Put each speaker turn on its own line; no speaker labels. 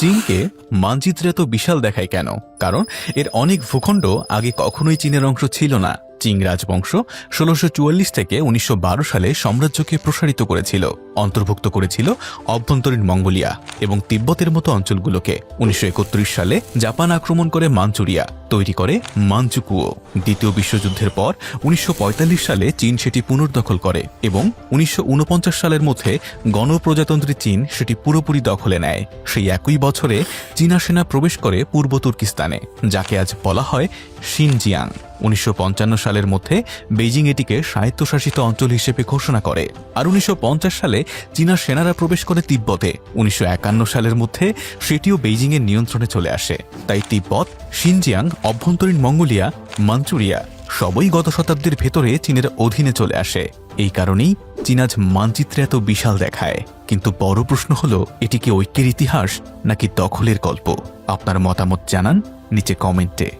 চীনকে মানচিত্রে এত বিশাল দেখায় কেন? কারণ এর অনেক ভূখণ্ড আগে কখনোই চীনের অংশ ছিল না। চিং রাজবংশ ১৬৪৪ থেকে ১৯১২ সালে সাম্রাজ্যকে প্রসারিত করেছিল, অন্তর্ভুক্ত করেছিল অভ্যন্তরীণ মঙ্গোলিয়া এবং তিব্বতের মতো অঞ্চলগুলোকে। ১৯৩১ সালে জাপান আক্রমণ করে মাঞ্চুরিয়া, তৈরি করে মানচুকুও। দ্বিতীয় বিশ্বযুদ্ধের পর ১৯৪৫ সালে চীন সেটি পুনর্দখল করে এবং ১৯৪৯ সালের মধ্যে গণপ্রজাতন্ত্রী চীন সেটি পুরোপুরি দখলে নেয়। সেই একই বছরে চীনা সেনা প্রবেশ করে পূর্ব তুর্কিস্তানে, যাকে আজ বলা হয় শিনজিয়াং। ১৯৫৫ সালের মধ্যে বেইজিং এটিকে স্বায়ত্তশাসিত অঞ্চল হিসেবে ঘোষণা করে। আর ১৯৫০ সালে চীনা সেনারা প্রবেশ করে তিব্বতে। ১৯৫১ সালের মধ্যে সেটিও বেইজিংয়ের নিয়ন্ত্রণে চলে আসে। তাই তিব্বত, শিনজিয়াং, অভ্যন্তরীণ মঙ্গোলিয়া, মাঞ্চুরিয়া সবই গত শতাব্দীর ভেতরে চীনের অধীনে চলে আসে। এই কারণেই চীন আজ মানচিত্রে এত বিশাল দেখায়। কিন্তু বড় প্রশ্ন হলো, এটি কি ঐক্যের ইতিহাস নাকি দখলের গল্প? আপনার মতামত জানান নিচে কমেন্টে।